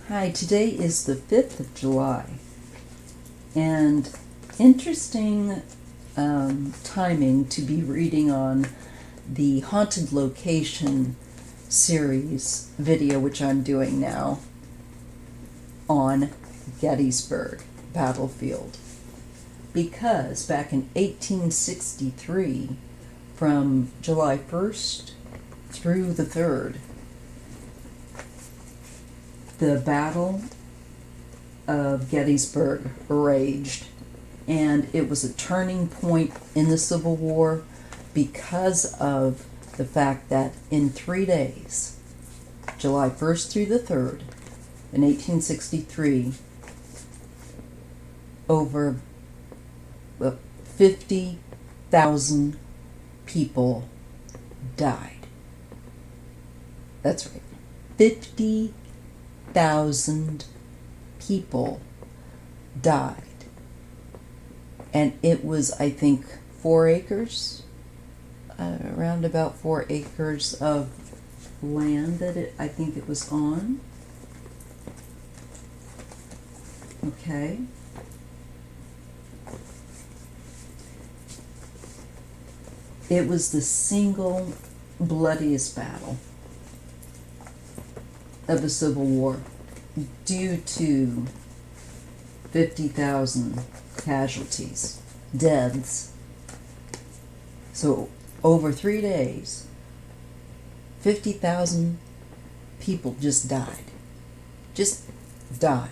Hi, today is the 5th of July, and interesting timing to be reading on the Haunted Location series video, which I'm doing now, on Gettysburg battlefield. Because back in 1863, from July 1st through the 3rd, the Battle of Gettysburg raged, and it was a turning point in the Civil War because of the fact that in 3 days, July 1st through the 3rd, in 1863, over 50,000 people died. That's right, 50,000 people died. And it was, I think, 4 acres, around about 4 acres of land that I think it was on. Okay. It was the single bloodiest battle of the Civil War due to 50,000 casualties, deaths. So over 3 days, 50,000 people just died. Just died.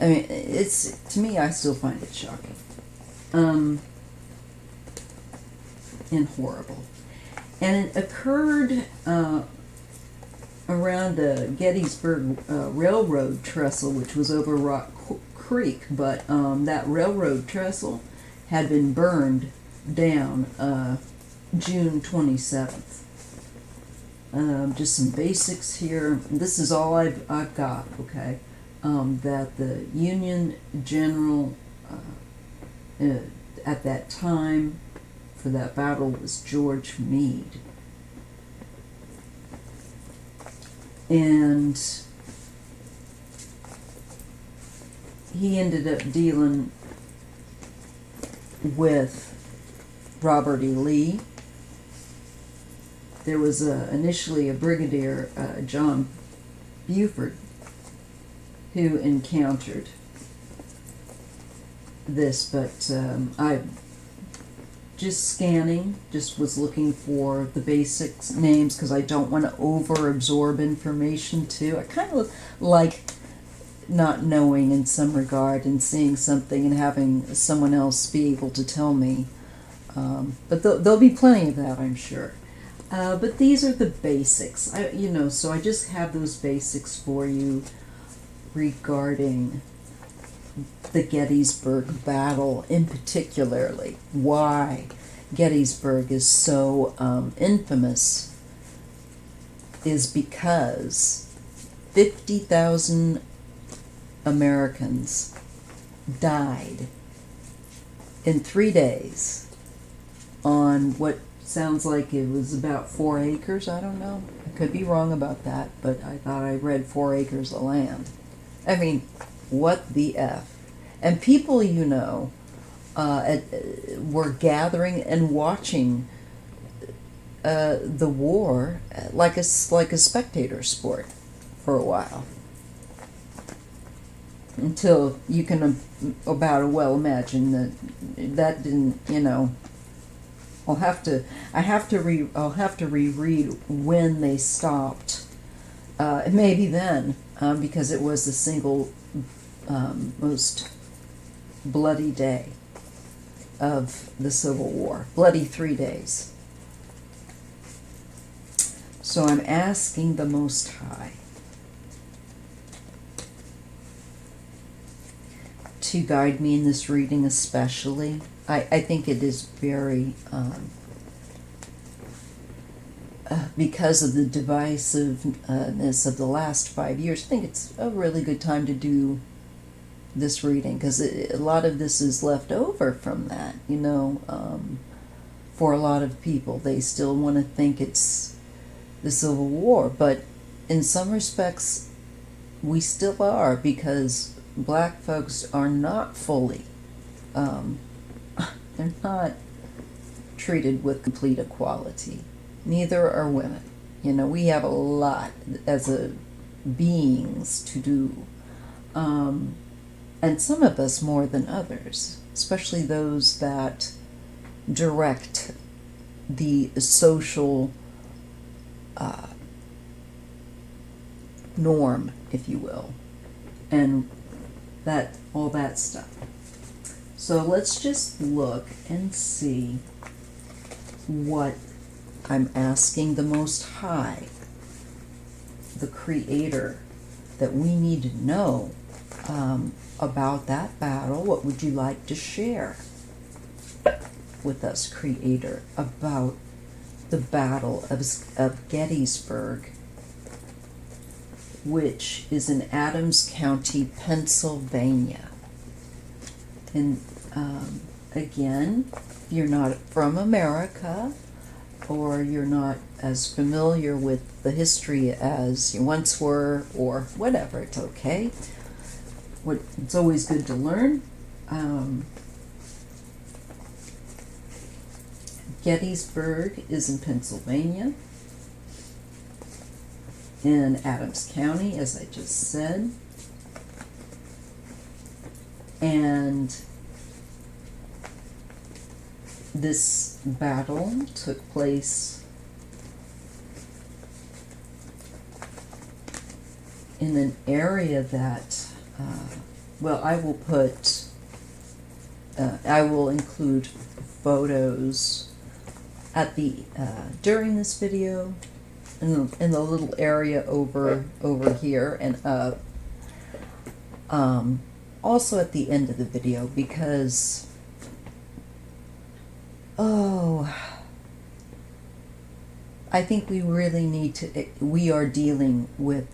I mean, it's, to me, I still find it shocking. And horrible. And it occurred around the Gettysburg Railroad trestle, which was over Rock Creek, but that railroad trestle had been burned down June 27th. Just some basics here. This is all I've got, okay? That the Union General at that time for that battle was George Meade. And he ended up dealing with Robert E. Lee. There was initially a Brigadier, John Buford, who encountered this, but I just scanning, just was looking for the basics names because I don't want to over-absorb information too. I kind of like not knowing in some regard and seeing something and having someone else be able to tell me. But there'll be plenty of that, I'm sure. But these are the basics, so I just have those basics for you regarding the Gettysburg battle, in particularly why Gettysburg is so infamous is because 50,000 Americans died in 3 days on what sounds like it was about 4 acres. I don't know. I could be wrong about that, but I thought I read 4 acres of land. I mean, what the F? And people, were gathering and watching the war like a spectator sport for a while. Until you can about well imagine that didn't, I'll have to reread when they stopped. Maybe then, because it was the single most bloody day of the Civil War. Bloody 3 days. So I'm asking the Most High to guide me in this reading especially. I think it is very, because of the divisiveness of the last 5 years, I think it's a really good time to do this reading, because a lot of this is left over from that, for a lot of people. They still want to think it's the Civil War, but in some respects we still are, because black folks are not fully, they're not treated with complete equality. Neither are women. You know, we have a lot as a beings to do. And some of us more than others, especially those that direct the social norm, if you will, and that all that stuff. So let's just look and see what I'm asking the Most High, the Creator, that we need to know about that battle. What would you like to share with us, Creator, about the Battle of Gettysburg, which is in Adams County, Pennsylvania? And again, if you're not from America, or you're not as familiar with the history as you once were, or whatever, it's okay. It's always good to learn. Gettysburg is in Pennsylvania, in Adams County, as I just said. And this battle took place in an area that, well, I will include photos at the during this video in the little area over here, and also at the end of the video, because I think we really need to. We are dealing with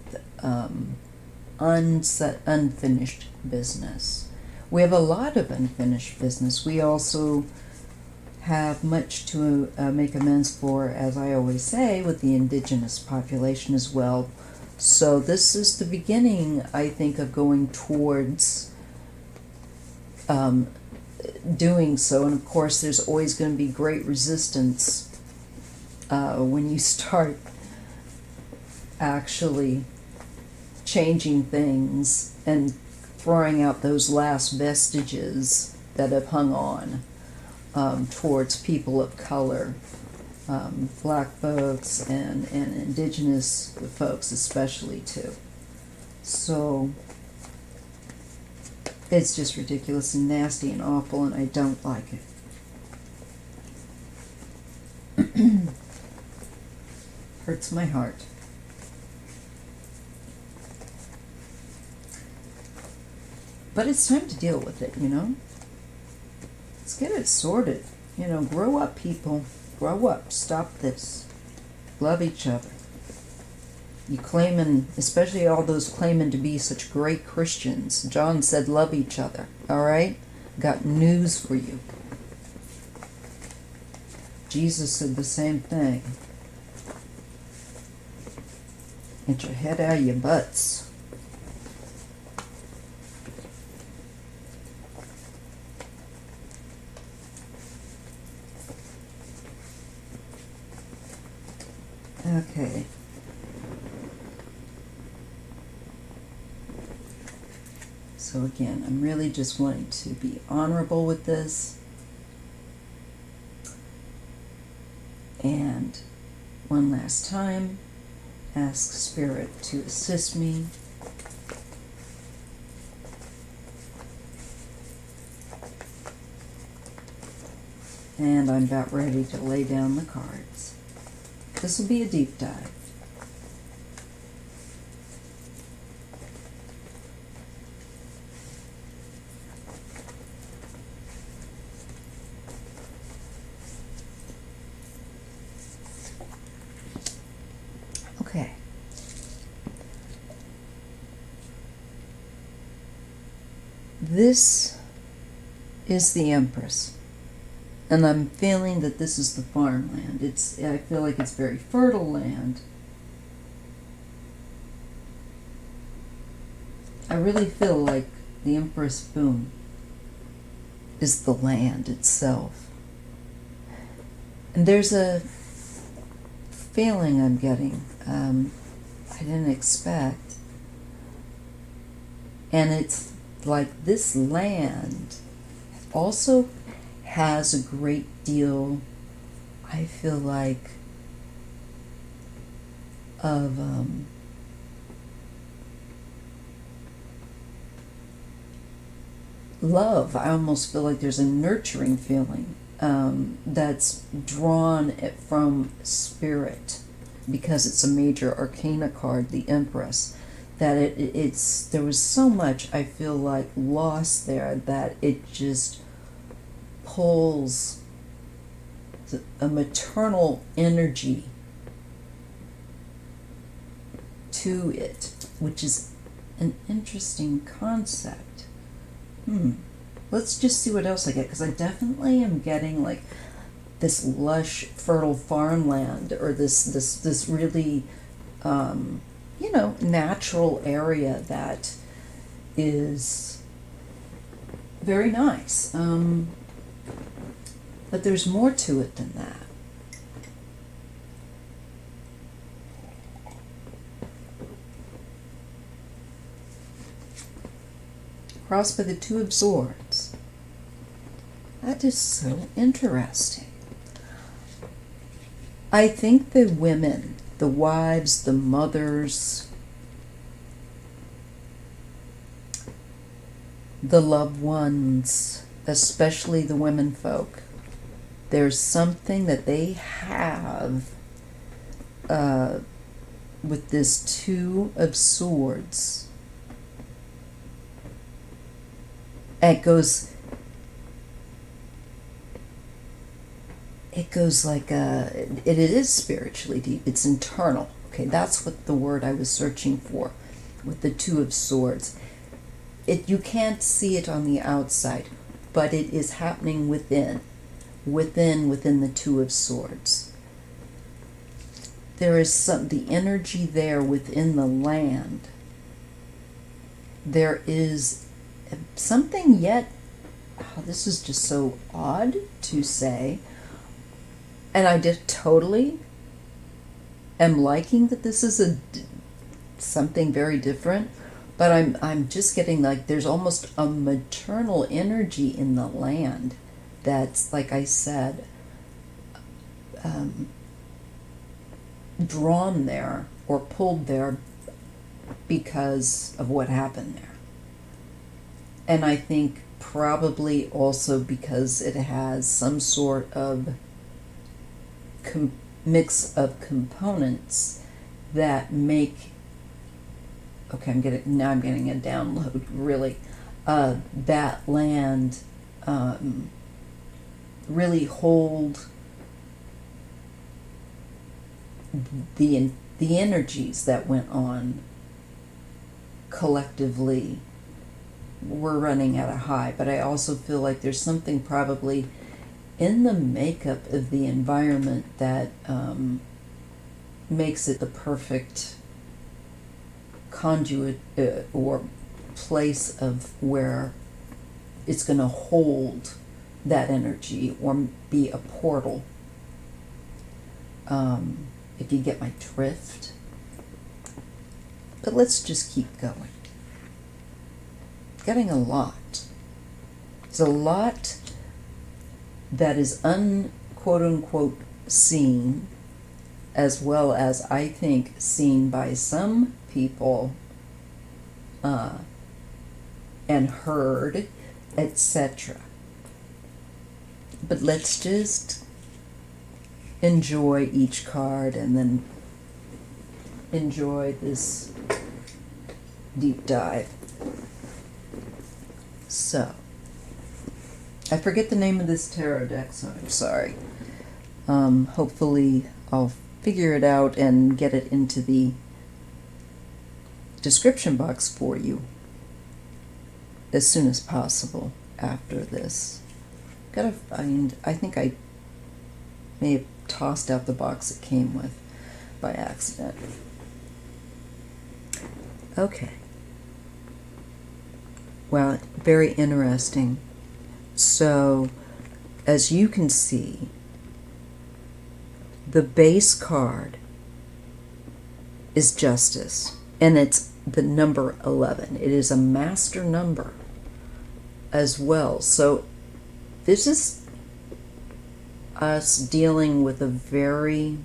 unfinished business. We have a lot of unfinished business. We also have much to make amends for, as I always say, with the indigenous population as well. So this is the beginning, I think, of going towards doing so. And of course, there's always going to be great resistance when you start actually changing things and throwing out those last vestiges that have hung on towards people of color, black folks and indigenous folks especially too. So it's just ridiculous and nasty and awful, and I don't like it. Hurts my heart. But it's time to deal with it, you know? Let's get it sorted. You know, grow up, people. Grow up. Stop this. Love each other. You claiming, especially all those claiming to be such great Christians. John said love each other, all right? Got news for you. Jesus said the same thing. Get your head out of your butts. Okay. So again, I'm really just wanting to be honorable with this. And one last time, ask Spirit to assist me. And I'm about ready to lay down the cards. This will be a deep dive. Okay. This is the Empress. And I'm feeling that this is the farmland. I feel like it's very fertile land. I really feel like the Empress, boom, is the land itself. And there's a feeling I'm getting I didn't expect. And it's like this land also has a great deal, I feel like, of love. I almost feel like there's a nurturing feeling that's drawn from spirit, because it's a major arcana card, the Empress, that it's there was so much, I feel like, lost there, that it just pulls a maternal energy to it, which is an interesting concept. Let's just see what else I get, because I definitely am getting like this lush, fertile farmland, or this really, natural area that is very nice. But there's more to it than that. Crossed by the Two of Swords. That is so interesting. I think the women, the wives, the mothers, the loved ones, especially the women folk, there's something that they have with this Two of Swords. It goes like it is spiritually deep. It's internal. Okay, that's what the word I was searching for with the Two of Swords. You can't see it on the outside, but it is happening within the Two of Swords. There is the energy there within the land. There is something yet, this is just so odd to say, and I just totally am liking that this is something very different, but I'm just getting like there's almost a maternal energy in the land that's, like I said, drawn there or pulled there because of what happened there. And I think probably also because it has some sort of mix of components that make, okay, I'm getting a download, really, that land really hold the energies that went on collectively. We're running at a high, but I also feel like there's something probably in the makeup of the environment that makes it the perfect conduit or place of where it's going to hold that energy or be a portal. If you get my drift. But let's just keep going. Getting a lot. It's a lot that is quote unquote seen, as well as I think seen by some people and heard, etc. But let's just enjoy each card and then enjoy this deep dive. So, I forget the name of this tarot deck, so I'm sorry. Hopefully I'll figure it out and get it into the description box for you as soon as possible after this. Gotta find, I think I may have tossed out the box it came with by accident. Okay. Well, very interesting. So, as you can see, the base card is Justice, and it's the number 11. It is a master number as well. So this is us dealing with a very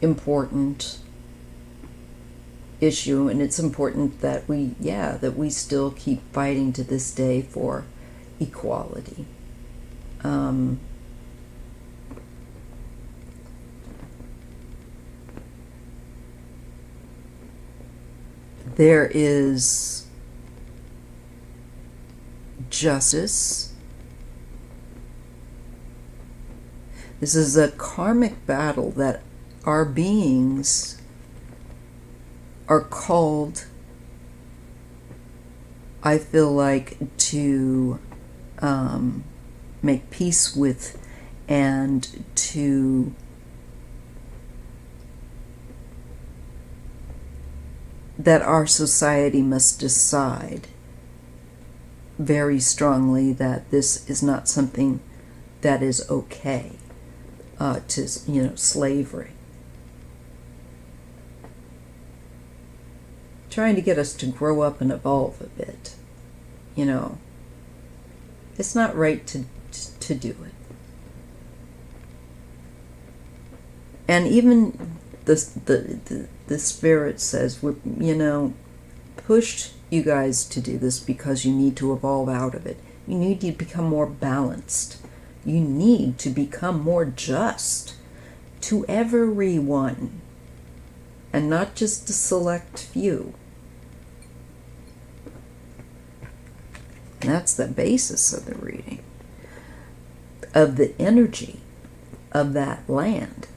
important issue, and it's important that we still keep fighting to this day for equality. There is justice. This is a karmic battle that our beings are called, I feel like, to make peace with, and to that our society must decide very strongly that this is not something that is okay, to, slavery. Trying to get us to grow up and evolve a bit. It's not right to do it. And even the spirit says, push you guys to do this because you need to evolve out of it. You need to become more balanced. You need to become more just to everyone, and not just a select few. And that's the basis of the reading, of the energy of that land.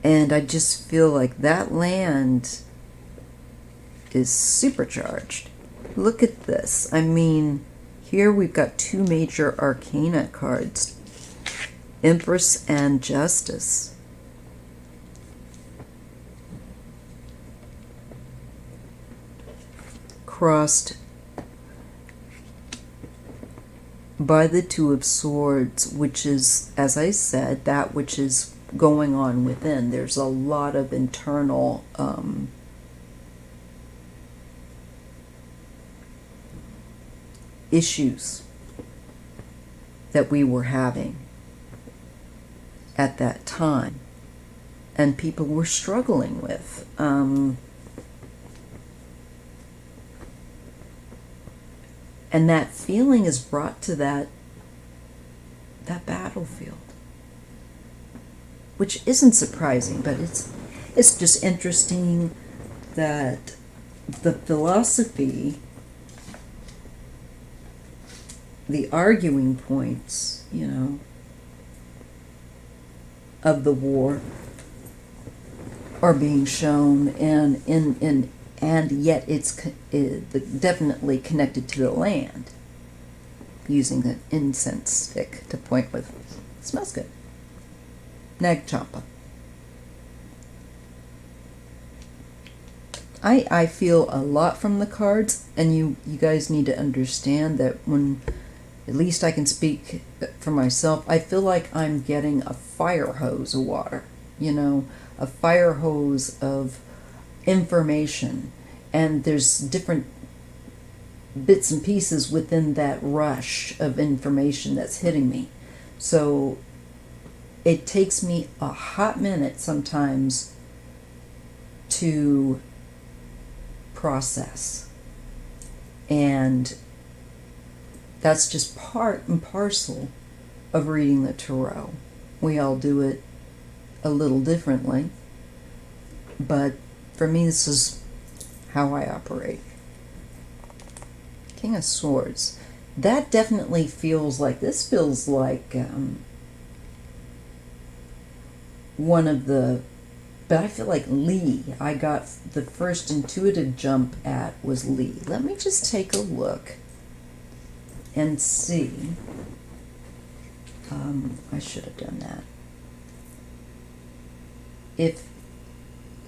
And I just feel like that land is supercharged. Look at this. I mean, here we've got two major arcana cards, Empress and Justice. Crossed by the Two of Swords, which is, as I said, that which is going on within. There's a lot of internal issues that we were having at that time, and people were struggling with. And that feeling is brought to that battlefield, which isn't surprising, but it's just interesting that the philosophy, the arguing points, of the war are being shown, and yet it's definitely connected to the land, using an incense stick to point with. It smells good. Nagchampa. I feel a lot from the cards, and you guys need to understand that when, at least I can speak for myself, I feel like I'm getting a fire hose of water, a fire hose of information, and there's different bits and pieces within that rush of information that's hitting me. So it takes me a hot minute sometimes to process, and that's just part and parcel of reading the tarot. We all do it a little differently, but for me, this is how I operate. King of Swords. That definitely feels like, one of the, but I feel like Lee. I got the first intuitive jump at was Lee. Let me just take a look and see. I should have done that. If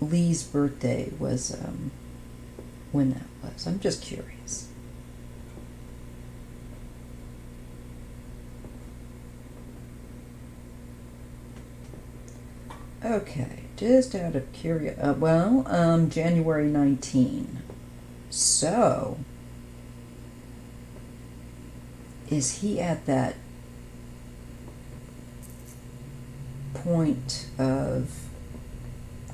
Lee's birthday was, when that was. I'm just curious. Okay, just out of curiosity, January 19. So, is he at that point of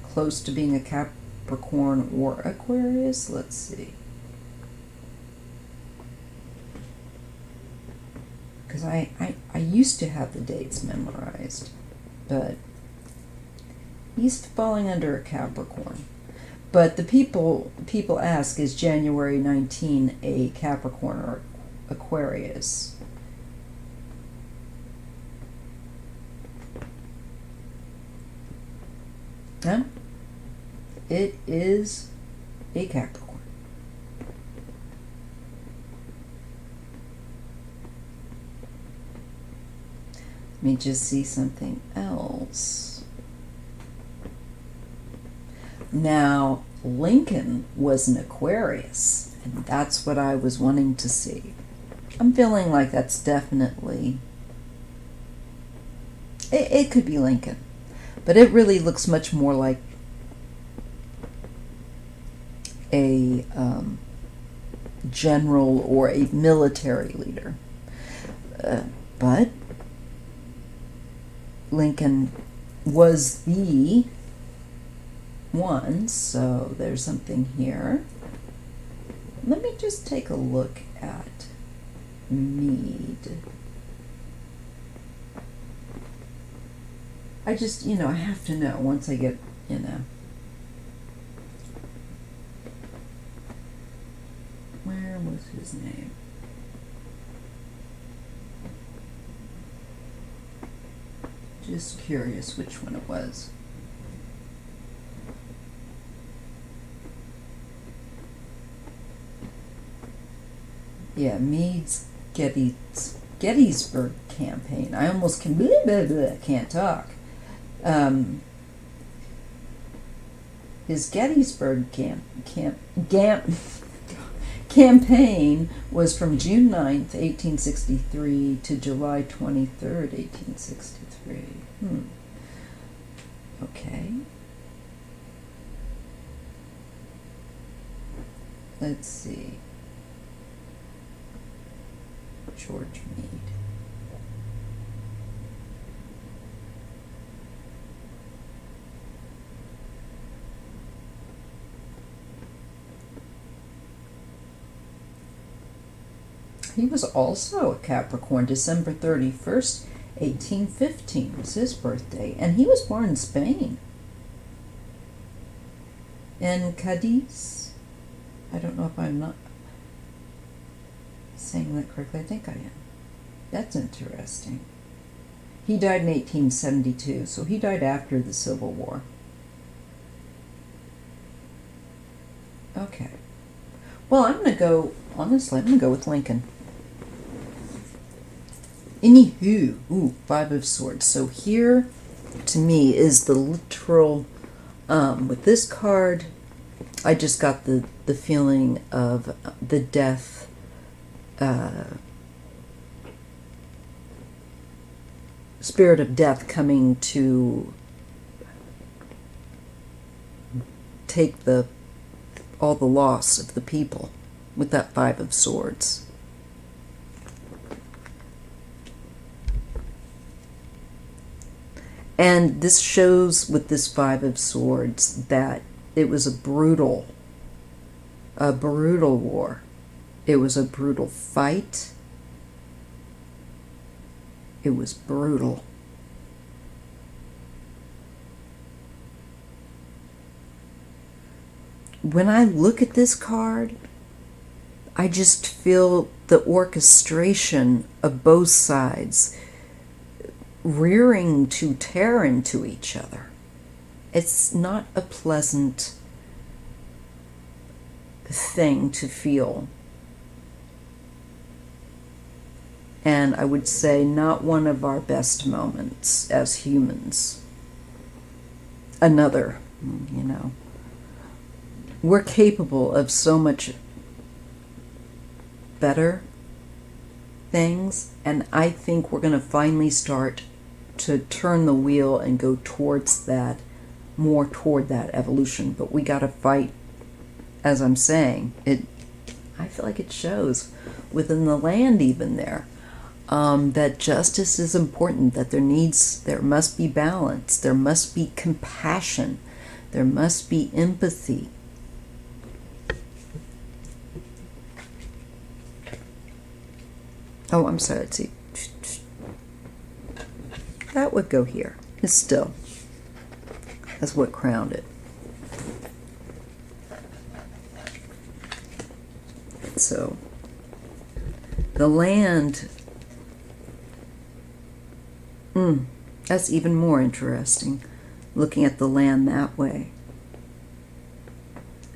close to being a Capricorn or Aquarius? Let's see. Because I used to have the dates memorized, but he's falling under a Capricorn. But the people ask, is January 19 a Capricorn or Aquarius? Huh? It is a Capricorn. Let me just see something else. Now, Lincoln was an Aquarius, and that's what I was wanting to see. I'm feeling like that's definitely... It could be Lincoln, but it really looks much more like a general or a military leader. But Lincoln was the one, so there's something here. Let me just take a look at Meade. I just, I have to know once I get, Where was his name? Just curious which one it was. Yeah, Meade's Gettysburg campaign. I almost can't talk. His Gettysburg campaign was from June 9th, 1863 to July 23rd, 1863. Okay. Let's see. George Meade. He was also a Capricorn. December 31st, 1815 was his birthday, and he was born in Spain. In Cadiz. I don't know if I'm not saying that correctly. I think I am. That's interesting. He died in 1872, so he died after the Civil War. Okay. Well, I'm going to go with Lincoln. Anywho, Five of Swords. So here, to me, is the literal, with this card, I just got the feeling of the death, spirit of death coming to take all the loss of the people with that Five of Swords. And this shows with this Five of Swords that it was a brutal war. It was a brutal fight. It was brutal. When I look at this card, I just feel the orchestration of both sides rearing to tear into each other. It's not a pleasant thing to feel. And I would say not one of our best moments as humans. Another You know, we're capable of so much better things, and I think we're going to finally start to turn the wheel and go towards that, more toward that evolution. But we got to fight, as I'm saying. I feel like it shows within the land even there, that justice is important, that there must be balance, there must be compassion, there must be empathy. Oh, I'm sorry, let's see. That would go here. It's still. That's what crowned it. So, the land, that's even more interesting, looking at the land that way.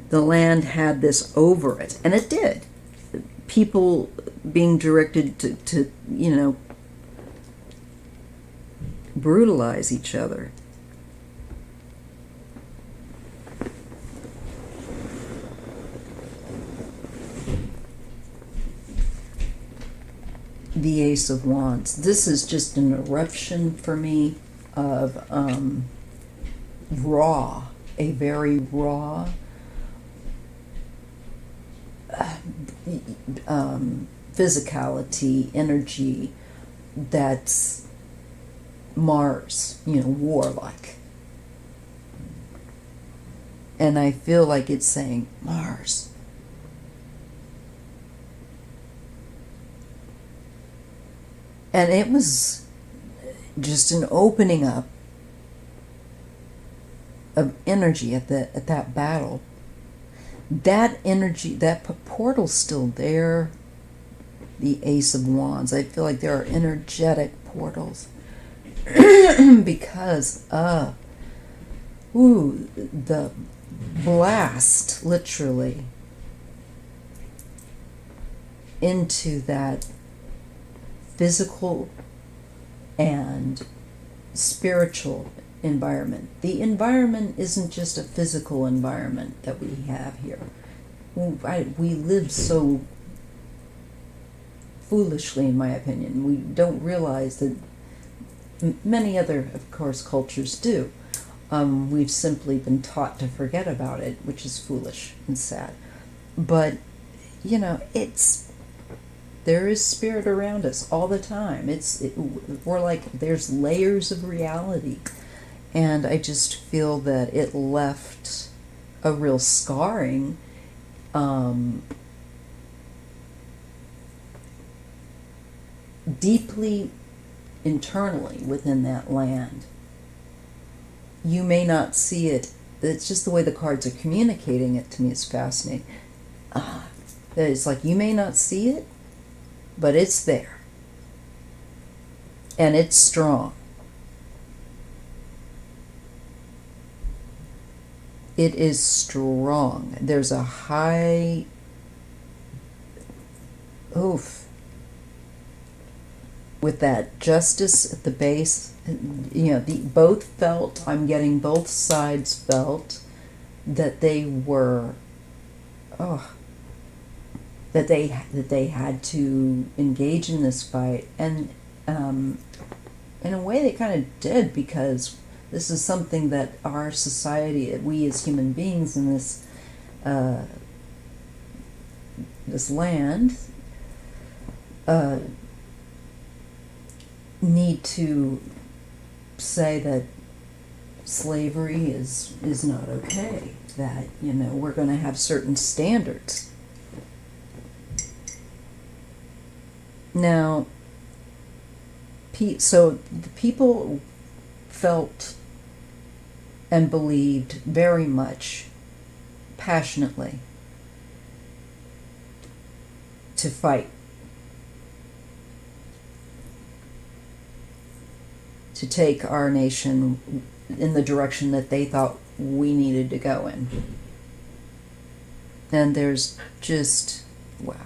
The land had this over it, and it did. People being directed to brutalize each other. The Ace of Wands. This is just an eruption for me of a very raw physicality, energy that's Mars, warlike. And I feel like it's saying, Mars, and it was just an opening up of energy at that battle. That energy, that portal's still there. The Ace of Wands. I feel like there are energetic portals because of the blast, literally, into that physical and spiritual environment. The environment isn't just a physical environment that we have here. We live so foolishly, in my opinion. We don't realize that many other, of course, cultures do. We've simply been taught to forget about it, which is foolish and sad. But, there is spirit around us all the time. We're like, there's layers of reality. And I just feel that it left a real scarring deeply internally within that land. You may not see it. It's just the way the cards are communicating it to me is fascinating. It's like you may not see it, but it's there. And it's strong. It is strong. There's a high with that justice at the base. I'm getting both sides felt that they were that they had to engage in this fight, and in a way they kind of did, because this is something that our society, we as human beings in this land, need to say that slavery is not okay, that we're going to have certain standards. Now, so the people felt and believed very much passionately to fight, to take our nation in the direction that they thought we needed to go in. And there's just, wow.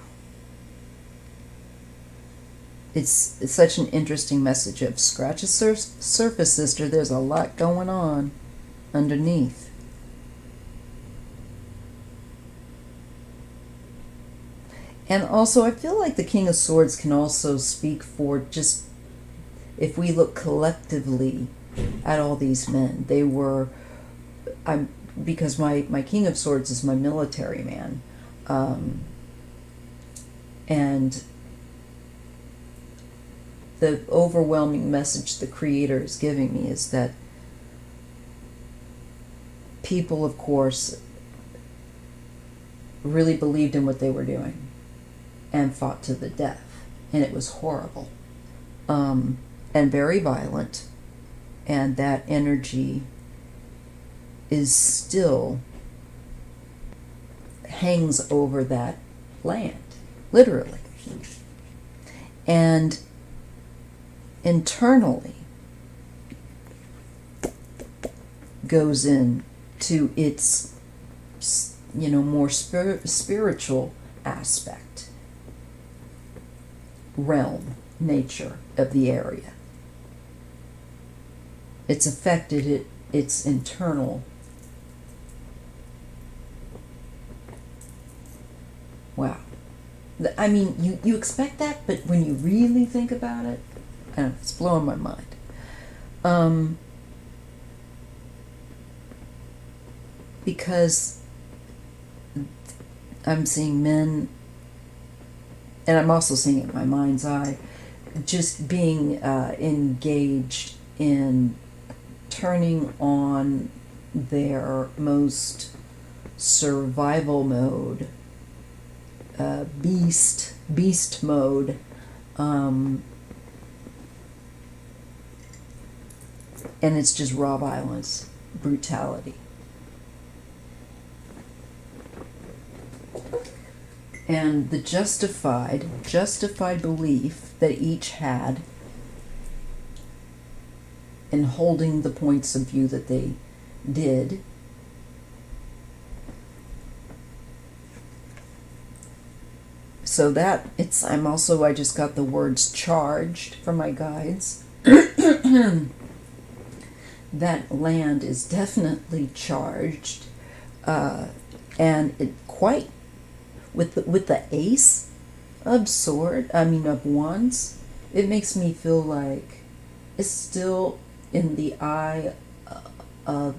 It's such an interesting message of scratch the surface, sister. There's a lot going on underneath. And also, I feel like the King of Swords can also speak for just, if we look collectively at all these men, they were, because my King of Swords is my military man. And the overwhelming message the Creator is giving me is that people, of course, really believed in what they were doing and fought to the death. And it was horrible. And very violent. And that energy is still hangs over that land, literally. And internally goes in to its, more spiritual aspect, realm, nature of the area. It's affected its internal. Wow. I mean, you expect that, but when you really think about it, I don't know, it's blowing my mind. Because I'm seeing men, and I'm also seeing it in my mind's eye, just being engaged in turning on their most survival mode, beast mode, and it's just raw violence, brutality. And the justified belief that each had in holding the points of view that they did, so that I just got the words charged from my guides. That land is definitely charged, and it quite with the ace of wands. It makes me feel like it's still in the eye of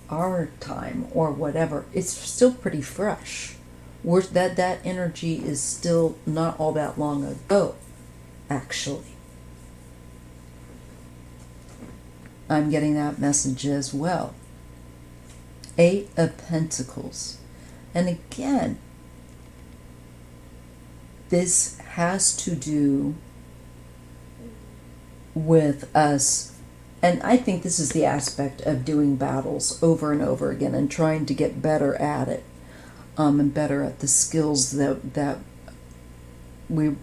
our time or whatever. It's still pretty fresh. That energy is still not all that long ago, actually. I'm getting that message as well. 8 of Pentacles. And again, this has to do with us, and I think this is the aspect of doing battles over and over again and trying to get better at it, and better at the skills that we,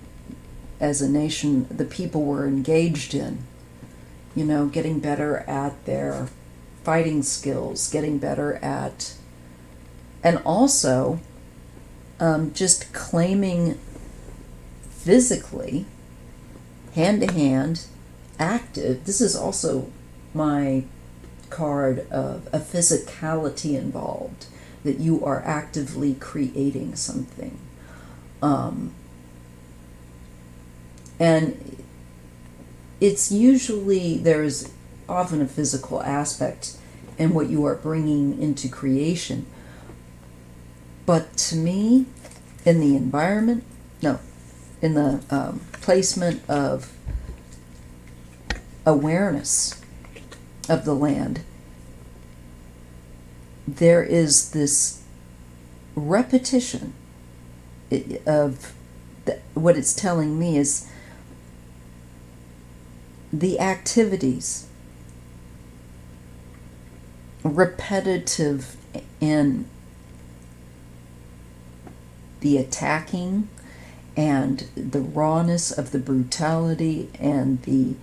as a nation, the people were engaged in. Getting better at their fighting skills, getting better at, and also just claiming physically, hand to hand, active. This is also my card of a physicality involved, that you are actively creating something. And it's usually, there's often a physical aspect in what you are bringing into creation. But to me, in the environment, in the placement of awareness of the land, there is this repetition of what it's telling me is the activities, repetitive in the attacking and the rawness of the brutality and the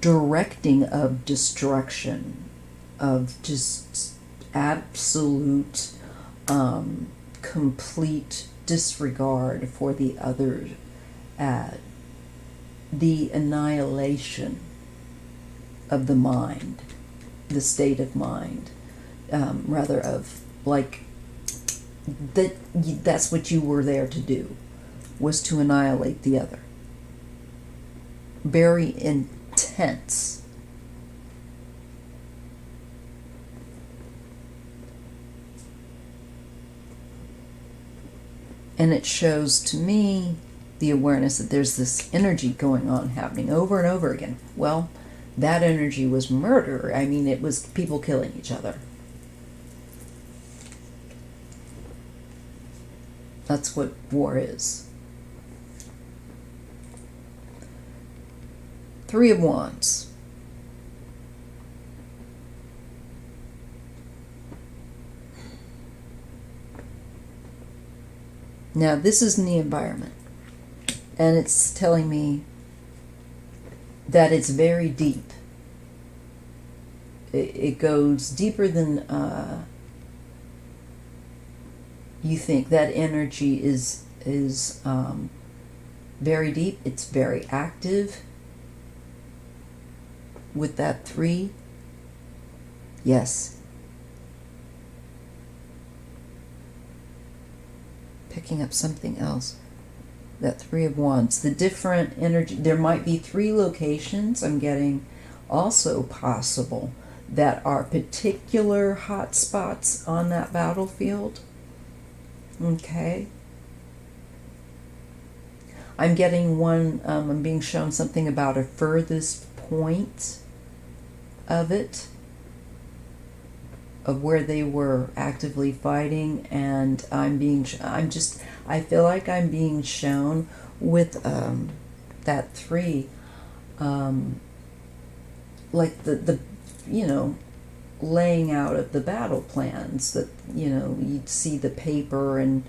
directing of destruction, of just absolute, complete disregard for the other, the annihilation of the mind, the state of mind, rather of, like, that's what you were there to do, was to annihilate the other. Very intense. And it shows to me the awareness that there's this energy going on, happening over and over again. Well, that energy was murder. I mean, it was people killing each other. That's what war is. Three of Wands. Now, this is in the environment, and it's telling me that it's very deep. It goes deeper than you think. That energy is very deep. It's very active. With that 3, yes. Picking up something else. That 3 of Wands. The different energy. There might be 3 locations I'm getting also possible that are particular hot spots on that battlefield. Okay. I'm getting one, I'm being shown something about a furthest point of it, of where they were actively fighting, and I feel like I'm being shown with that 3, like the laying out of the battle plans, that you'd see the paper, and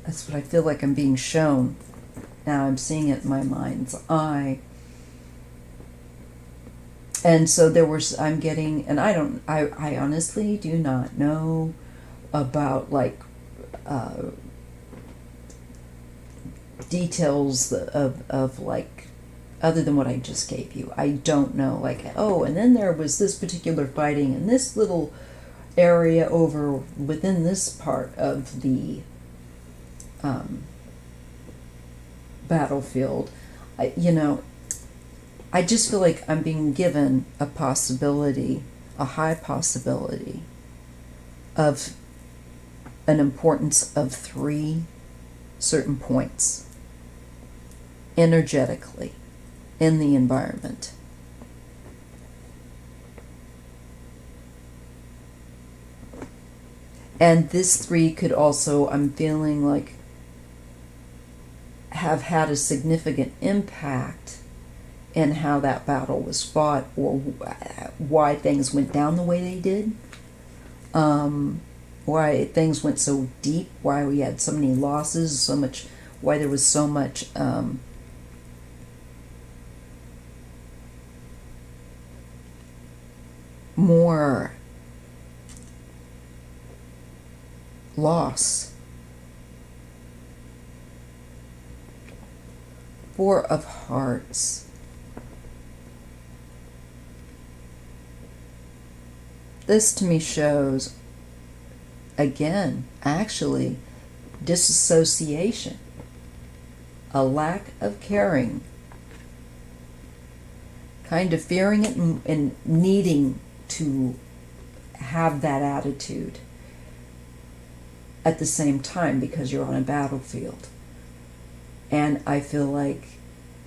that's what I feel like I'm being shown. Now I'm seeing it in my mind's eye. And so I'm getting, and I honestly do not know about details of other than what I just gave you. I don't know, and then there was this particular fighting in this little area over within this part of the battlefield. I just feel like I'm being given a possibility, a high possibility, of an importance of 3 certain points energetically in the environment. And this 3 could also, I'm feeling like, have had a significant impact in how that battle was fought, or why things went down the way they did, why things went so deep, why we had so many losses, why there was so much more loss. 4 of Hearts. This to me shows, again, actually, disassociation, a lack of caring, kind of fearing it and needing to have that attitude at the same time because you're on a battlefield. And I feel like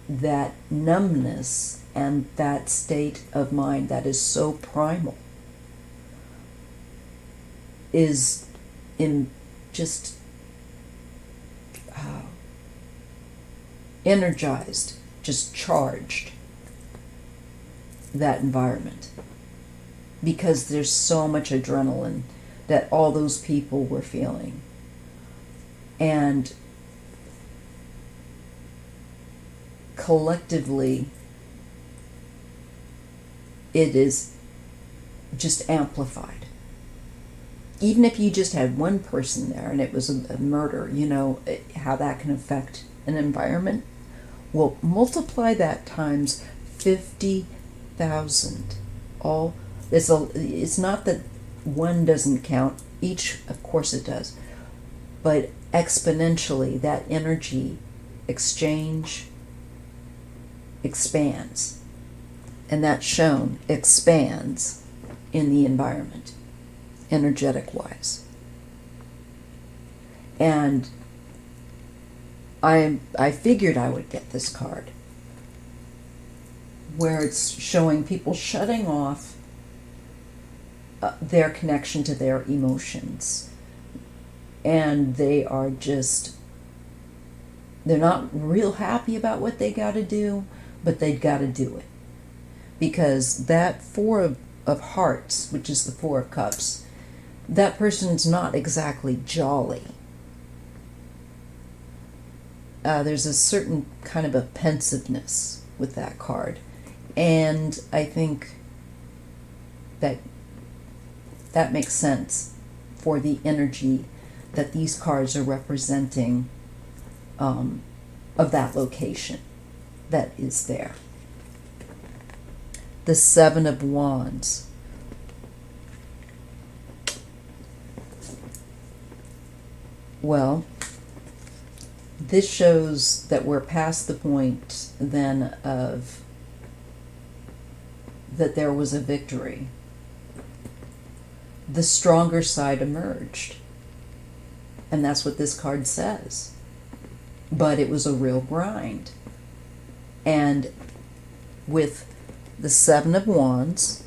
that numbness and that state of mind that is so primal is just energized, just charged that environment, because there's so much adrenaline that all those people were feeling. And collectively, it is just amplified. Even if you just had one person there and it was a murder, how that can affect an environment. Well, multiply that times 50,000. It's not that one doesn't count. Each, of course it does. But exponentially, that energy exchange expands. And that's shown expands in the environment, energetic-wise. And I figured I would get this card, where it's showing people shutting off their connection to their emotions. And they are just, they're not real happy about what they got to do, but they got to do it. Because that Four of Hearts, which is the Four of Cups, that person's not exactly jolly. There's a certain kind of a pensiveness with that card. And I think that makes sense for the energy that these cards are representing of that location that is there. The Seven of Wands. Well, this shows that we're past the point then of that there was a victory. The stronger side emerged. And that's what this card says. But it was a real grind. And with the Seven of Wands,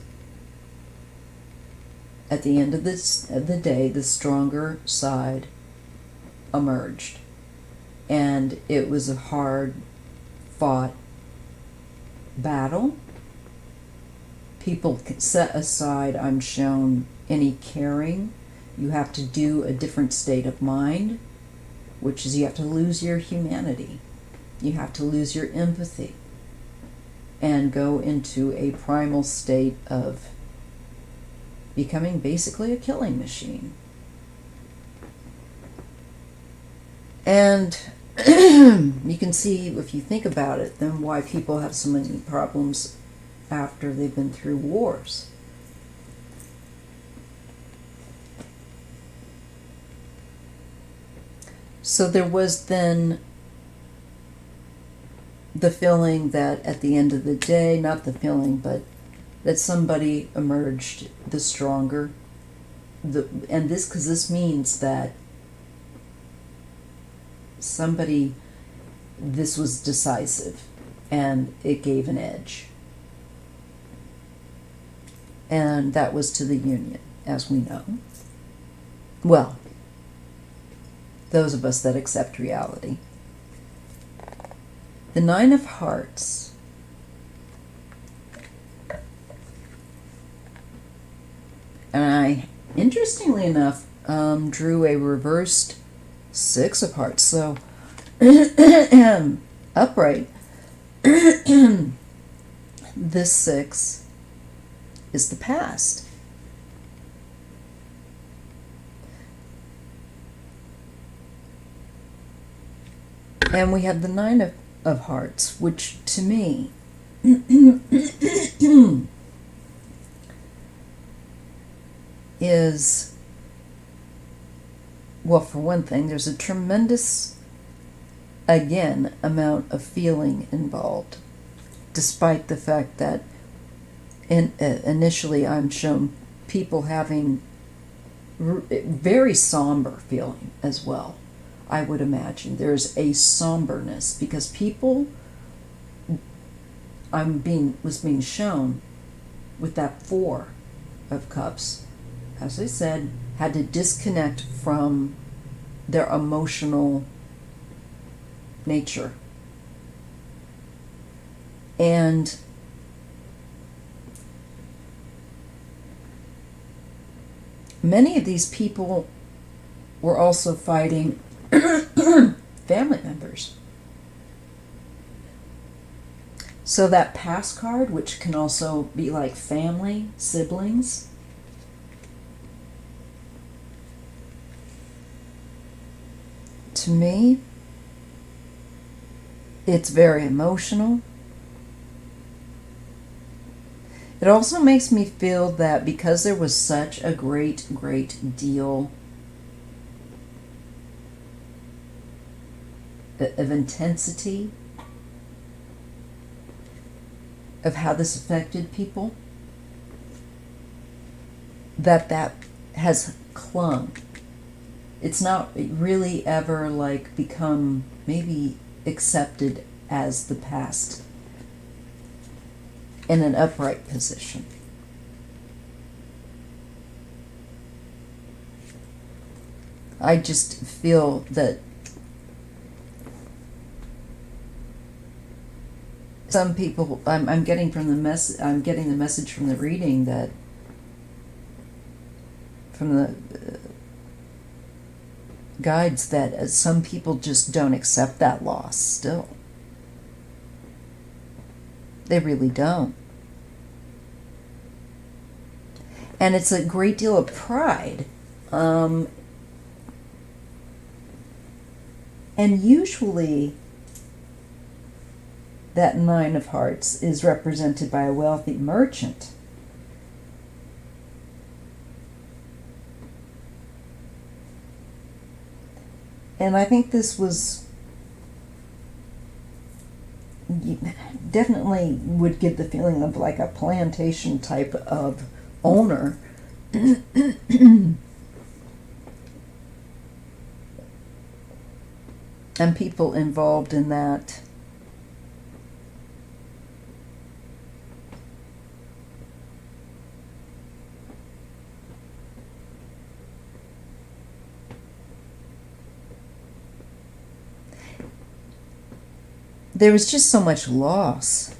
at the end of the day, the stronger side emerged. And it was a hard-fought battle. People set aside, I'm shown, any caring. You have to do a different state of mind, which is you have to lose your humanity. You have to lose your empathy and go into a primal state of becoming basically a killing machine. And you can see, if you think about it, then why people have so many problems after they've been through wars. So there was then the feeling that at the end of the day, not the feeling, but that somebody emerged the stronger. And this, because this means that somebody, this was decisive and it gave an edge. And that was to the Union, as we know. Well, those of us that accept reality. The Nine of Hearts. And I, interestingly enough, drew a reversed Six of Hearts. So, upright. This six is the past. And we have the Nine of Hearts, which to me is, well, for one thing, there's a tremendous, again, amount of feeling involved, despite the fact that initially I'm shown people having very somber feeling as well. I would imagine there's a somberness because people was being shown with that Four of Cups, as I said, had to disconnect from their emotional nature. And many of these people were also fighting family members. So that past card, which can also be like family, siblings, to me, it's very emotional. It also makes me feel that because there was such a great deal of intensity of how this affected people, that has clung. It's not really ever like become maybe accepted as the past in an upright position. I just feel that some people, I'm getting the message from the reading that from the guides that some people just don't accept that loss still. They really don't. And it's a great deal of pride. And usually that 9 of Hearts is represented by a wealthy merchant. And I think this was definitely would give the feeling of like a plantation type of owner. And people involved in that. There was just so much loss.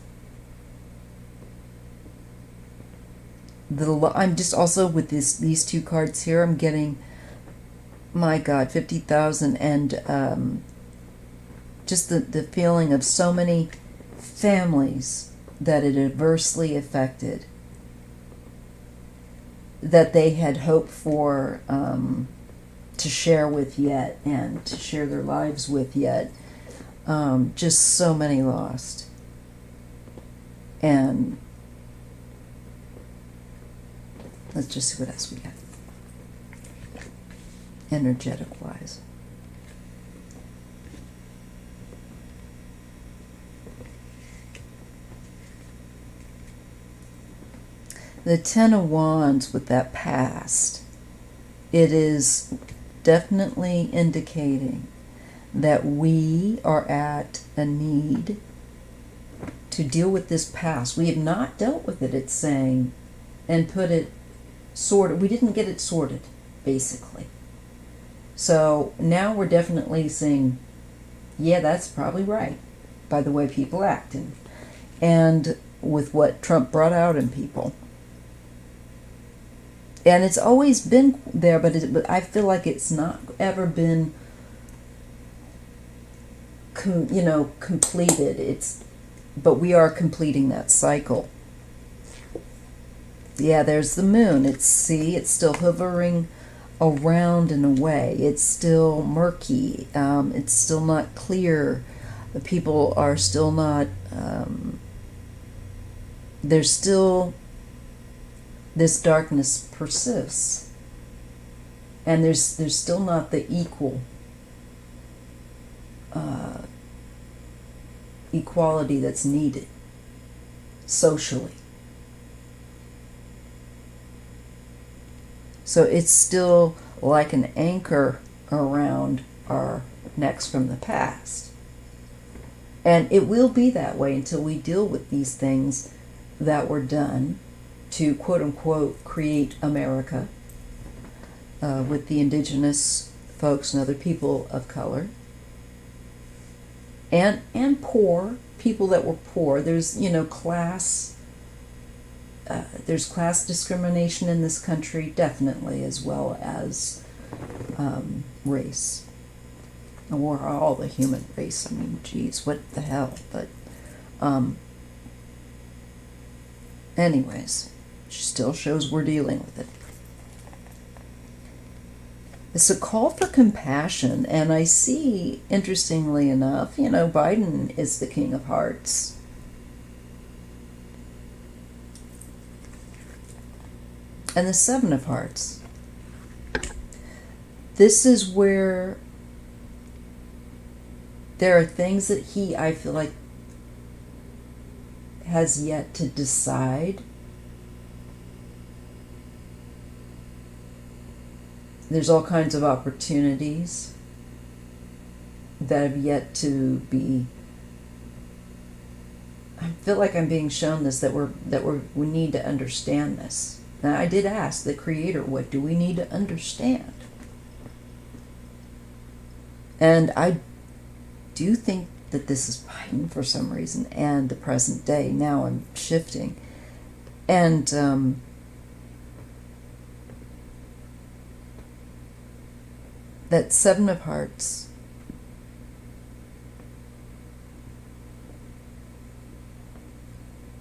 I'm just also with these 2 cards here, I'm getting, my God, 50,000 and just the feeling of so many families that it adversely affected, that they had hoped for to share with yet and to share their lives with yet. Just so many lost. And let's just see what else we got. Energetic wise. The 10 of Wands with that past, it is definitely indicating that we are at a need to deal with this past. We have not dealt with it, it's saying, and put it sorted. We didn't get it sorted, basically. So now we're definitely saying, yeah, that's probably right, by the way people act and with what Trump brought out in people. And it's always been there, but I feel like it's not ever been completed. But we are completing that cycle. Yeah, there's the moon. It's still hovering around in a way. It's still murky. It's still not clear. The people are still not, there's still, this darkness persists. And there's still not the equality that's needed socially. So it's still like an anchor around our necks from the past. And it will be that way until we deal with these things that were done to quote unquote create America with the indigenous folks and other people of color. And poor, people that were poor. There's, class, there's class discrimination in this country, definitely, as well as race. Or all the human race. I mean, geez, what the hell? But, anyways, she still shows we're dealing with it. It's a call for compassion, and I see, interestingly enough, Biden is the King of Hearts. And the Seven of Hearts. This is where there are things that he, I feel like, has yet to decide. There's all kinds of opportunities that have yet to be. I feel like I'm being shown this, that we need to understand this. Now, I did ask the Creator, what do we need to understand? And I do think that this is Biden for some reason, and the present day. Now I'm shifting. And that Seven of Hearts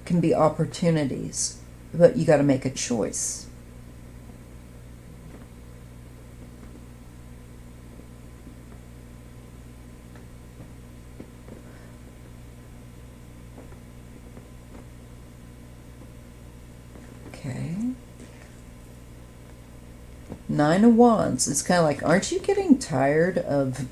can be opportunities, but you got to make a choice. Okay. Nine of Wands. It's kind of like, aren't you getting tired of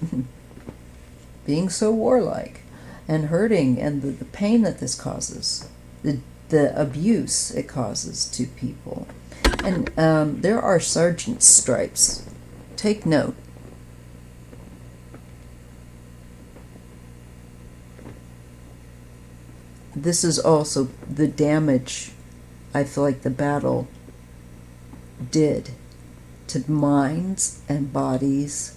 being so warlike and hurting, and the pain that this causes, the abuse it causes to people? And there are sergeant stripes. Take note. This is also the damage I feel like the battle did to minds and bodies.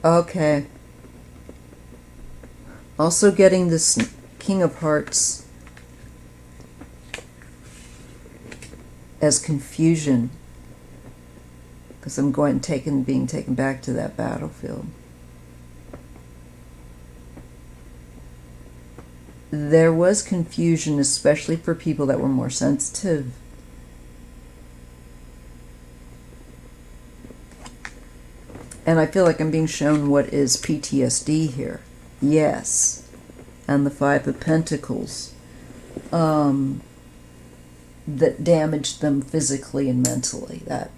Okay. Also getting this King of Hearts as confusion, because I'm being taken back to that battlefield. There was confusion, especially for people that were more sensitive. And I feel like I'm being shown what is PTSD here. Yes. And the Five of Pentacles. That damaged them physically and mentally. That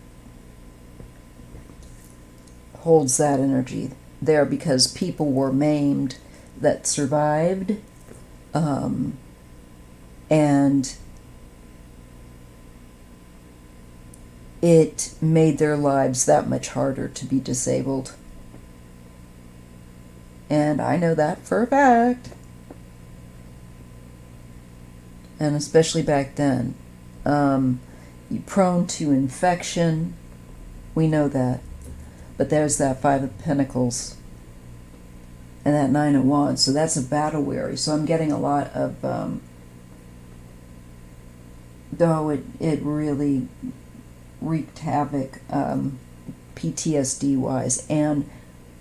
holds that energy there, because people were maimed that survived. And it made their lives that much harder to be disabled. And I know that for a fact. And especially back then. You're prone to infection. We know that. But there's that Five of Pentacles. And that Nine of Wands. So that's a battle weary. So I'm getting a lot of, it really wreaked havoc, PTSD wise. And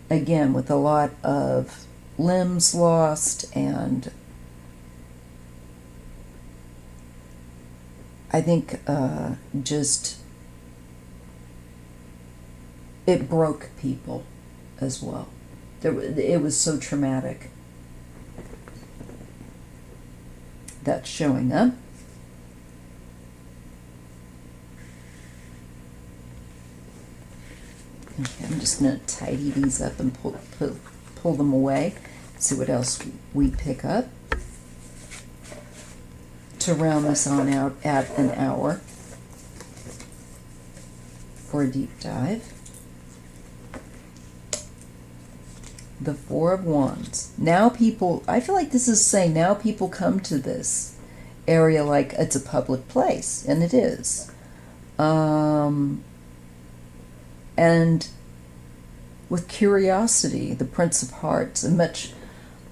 again, with a lot of limbs lost, and I think just it broke people as well. It was so traumatic. That's showing up. Okay, I'm just going to tidy these up and pull them away. See what else we pick up to round this on out at an hour for a deep dive. The Four of Wands. Now people, I feel like this is saying now people come to this area like it's a public place, and it is. And with curiosity, the Prince of Hearts,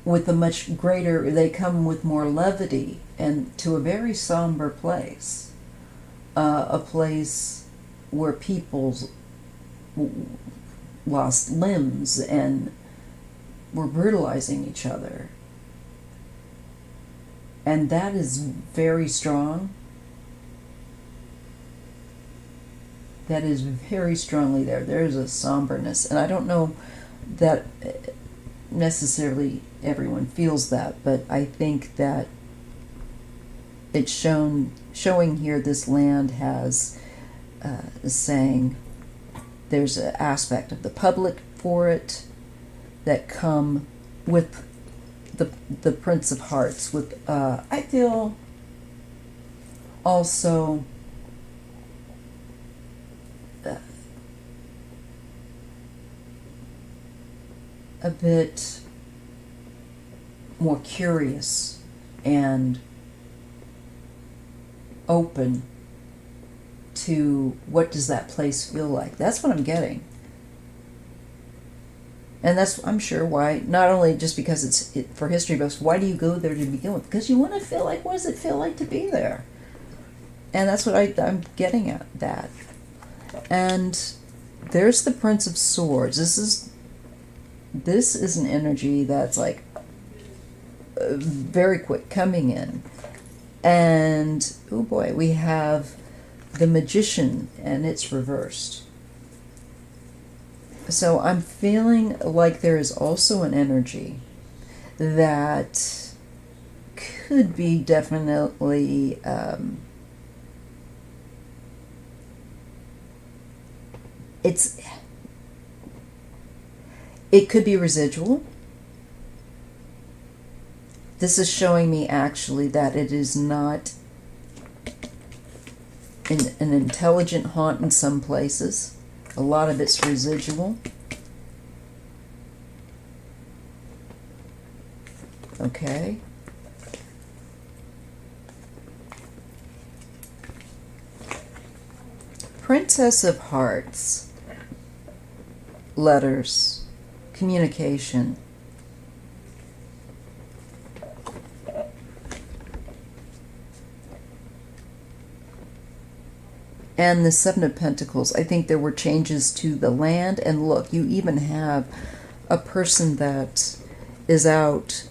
with a much greater, they come with more levity and to a very somber place. A place where people lost limbs and were brutalizing each other. And that is very strong. That is very strongly there. There is a somberness. And I don't know that necessarily everyone feels that, but I think that it's showing here this land has is saying there's an aspect of the public for it that come with the Prince of Hearts. With I feel also a bit more curious and open to what does that place feel like. That's what I'm getting. And that's, I'm sure, why, not only just because it's for history books, why do you go there to begin with? Because you want to feel like, what does it feel like to be there? And that's what I'm getting at, that. And there's the Prince of Swords. This is an energy that's like very quick coming in. And, oh boy, we have the Magician, and it's reversed. So I'm feeling like there is also an energy that could be definitely it could be residual. This is showing me actually that it is not an intelligent haunt in some places. A lot of it's residual. Okay. Princess of Hearts. Letters. Communication. And the Seven of Pentacles. I think there were changes to the land. And look, you even have a person that is out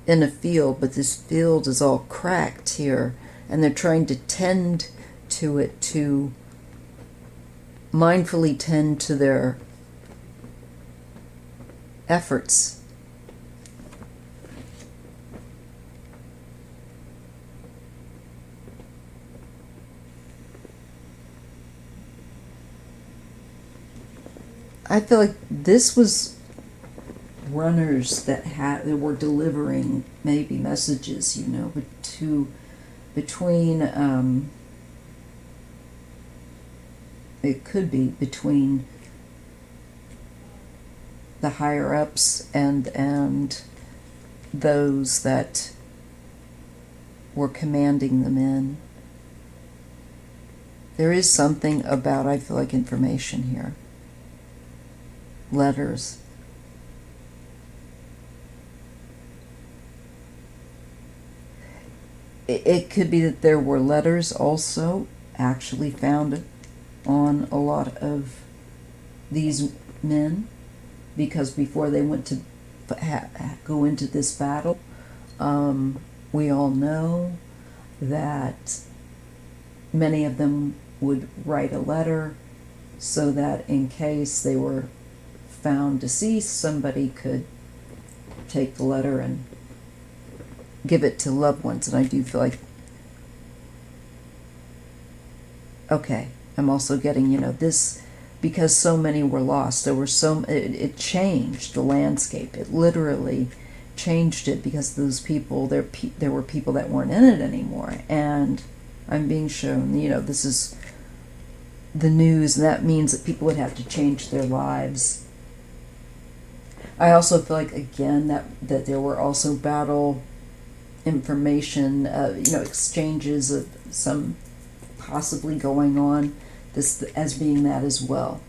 in a field, but this field is all cracked here. And they're trying to tend to it, to mindfully tend to their efforts. I feel like this was runners that were delivering maybe messages, you know, between it could be between the higher ups and those that were commanding the men. There is something about, I feel like, information here. Letters. It could be that there were letters also actually found on a lot of these men, because before they went to go into this battle, we all know that many of them would write a letter so that in case they were found deceased, somebody could take the letter and give it to loved ones. And I do feel like, okay, I'm also getting, you know, this, because so many were lost, there were it changed the landscape. It literally changed it, because those people, there were people that weren't in it anymore. And I'm being shown, you know, this is the news, and that means that people would have to change their lives. I also feel like, again, that there were also battle information, you know, exchanges of some possibly going on, this as being that as well.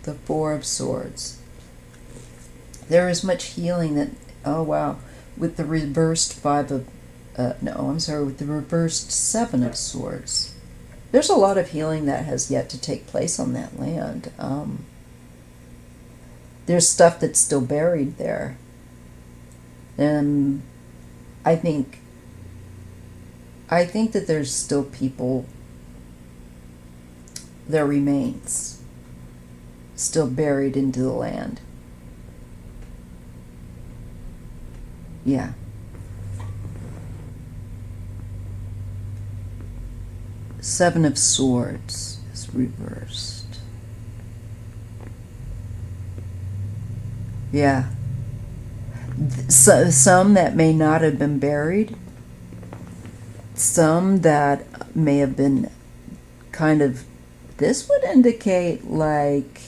The Four of Swords. There is much healing that, oh wow, with the reversed with the reversed Seven of Swords. There's a lot of healing that has yet to take place on that land. There's stuff that's still buried there. And I think I think that there's still people, their remains, still buried into the land. Yeah. Seven of Swords is reversed. Yeah. So, some that may not have been buried, some that may have been kind of, this would indicate like,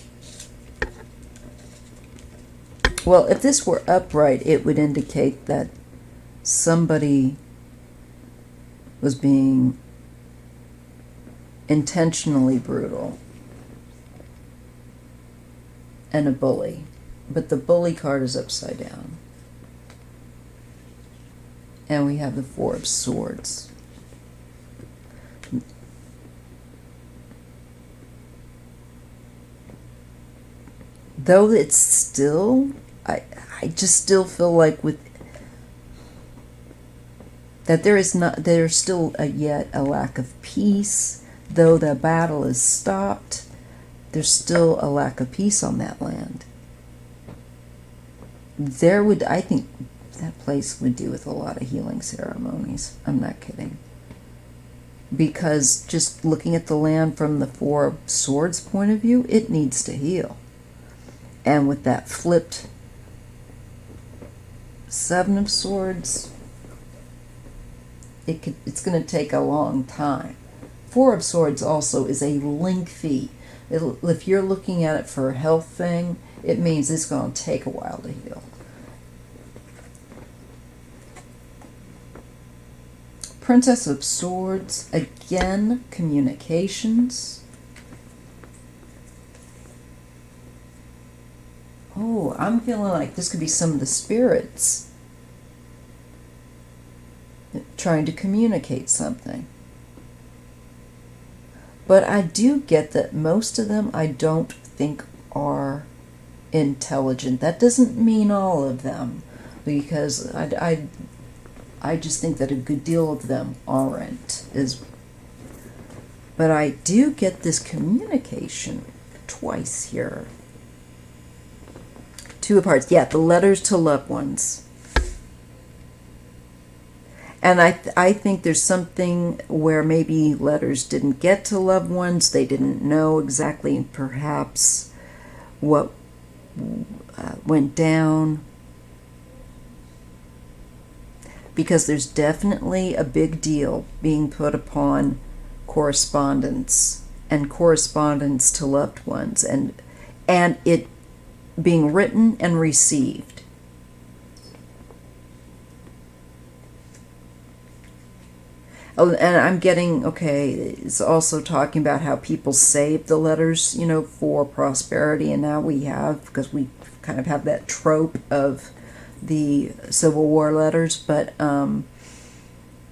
well, if this were upright, it would indicate that somebody was being intentionally brutal and a bully. But the bully card is upside down. And we have the Four of Swords. Though it's still, I just still feel like with that there's still yet a lack of peace. Though the battle is stopped, there's still a lack of peace on that land. I think that place would do with a lot of healing ceremonies. I'm not kidding. Because just looking at the land from the Four of Swords point of view, it needs to heal. And with that flipped Seven of Swords, it's going to take a long time. Four of Swords also is a lengthy, if you're looking at it for a health thing, it means it's going to take a while to heal. Princess of Swords, again, communications. Oh, I'm feeling like this could be some of the spirits trying to communicate something. But I do get that most of them I don't think are intelligent. That doesn't mean all of them, because I just think that a good deal of them aren't. But I do get this communication twice here. Two of Hearts. Yeah, the letters to loved ones. And I think there's something where maybe letters didn't get to loved ones. They didn't know exactly perhaps what went down. Because there's definitely a big deal being put upon correspondence and correspondence to loved ones, and it being written and received. Oh, and I'm getting, okay, it's also talking about how people saved the letters, for prosperity, and now we have, because we kind of have that trope of the Civil War letters, but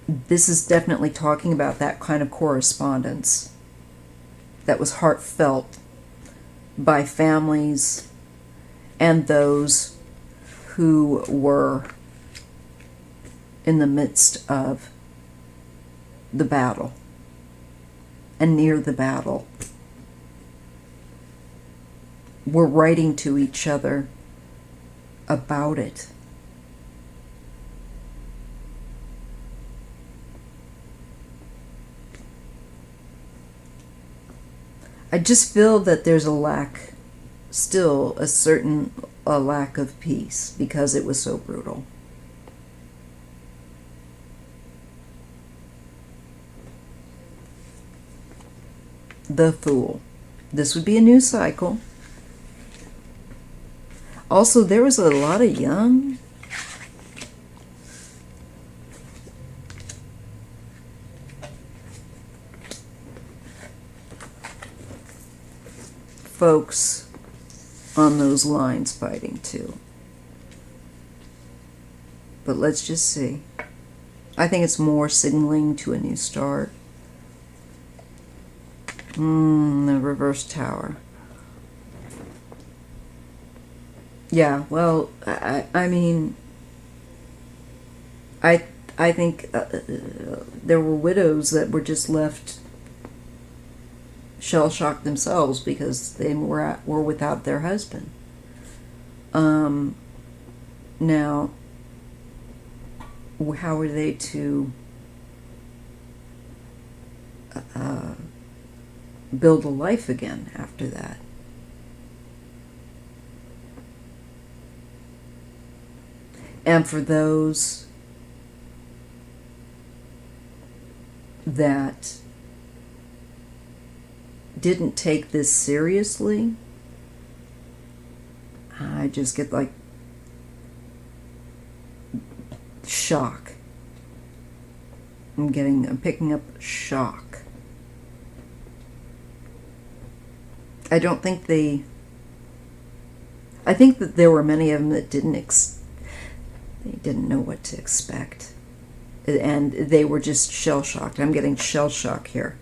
this is definitely talking about that kind of correspondence that was heartfelt by families and those who were in the midst of the battle and near the battle, were writing to each other about it. I just feel that there's a lack, still a lack of peace because it was so brutal. The Fool. This would be a new cycle. Also, there was a lot of young folks on those lines fighting too. But let's just see. I think it's more signaling to a new start. The reverse tower. Yeah, well, I I think there were widows that were just left shell-shocked themselves because they were without their husband. Now, how are they to build a life again after that? And for those that didn't take this seriously, I just get like shock. I'm picking up shock. I think that there were many of them that they didn't know what to expect. And they were just shell-shocked. I'm getting shell-shock here.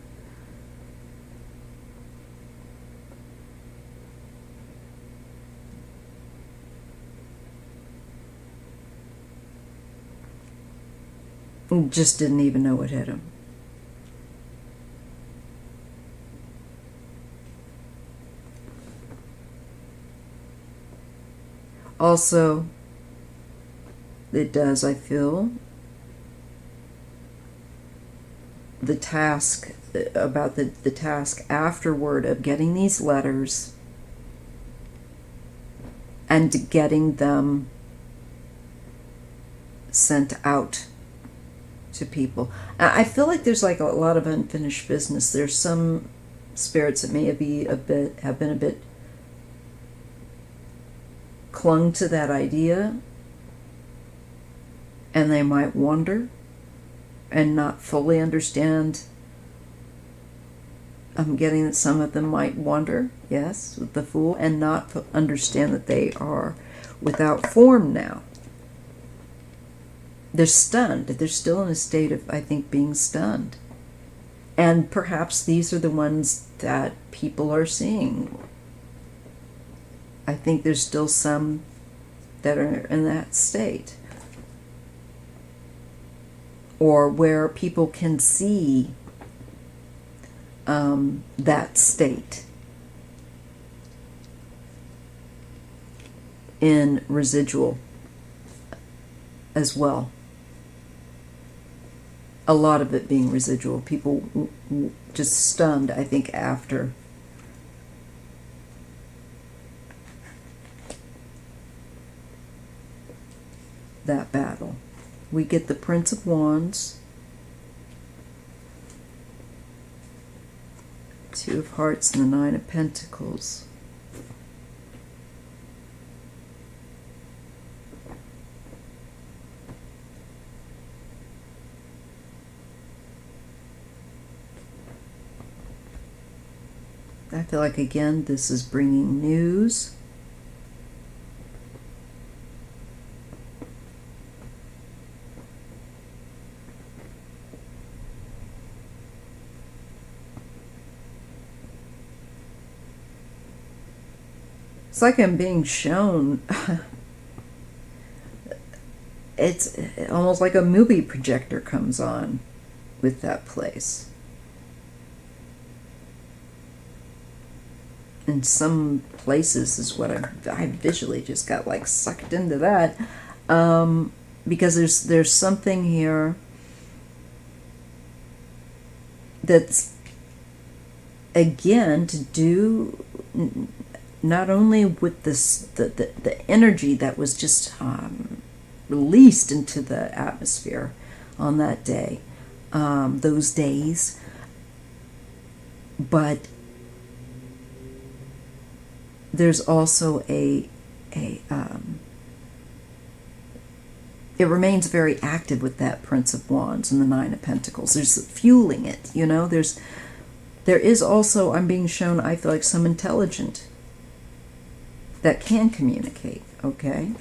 Just didn't even know what hit him. Also, it does, I feel, the task about the task afterward of getting these letters and getting them sent out to people. I feel like there's like a lot of unfinished business. There's some spirits that may have been a bit clung to that idea, and they might wonder and not fully understand. I'm getting that some of them might wonder, yes, with the Fool, and not understand that they are without form now. They're stunned. They're still in a state of, I think, being stunned. And perhaps these are the ones that people are seeing. I think there's still some that are in that state. Or where people can see that state in residual as well. A lot of it being residual. People just stunned, I think, after that battle. We get the Prince of Wands, Two of Hearts, and the Nine of Pentacles. I feel like, again, this is bringing news. It's like I'm being shown. It's almost like a movie projector comes on with that place. In some places is what I visually just got like sucked into that, because there's something here that's, again, to do not only with this the energy that was just released into the atmosphere on that day, those days, but there's also it remains very active with that Prince of Wands and the Nine of Pentacles. There's fueling it, you know. There is also, I'm being shown, I feel like, some intelligent that can communicate, okay?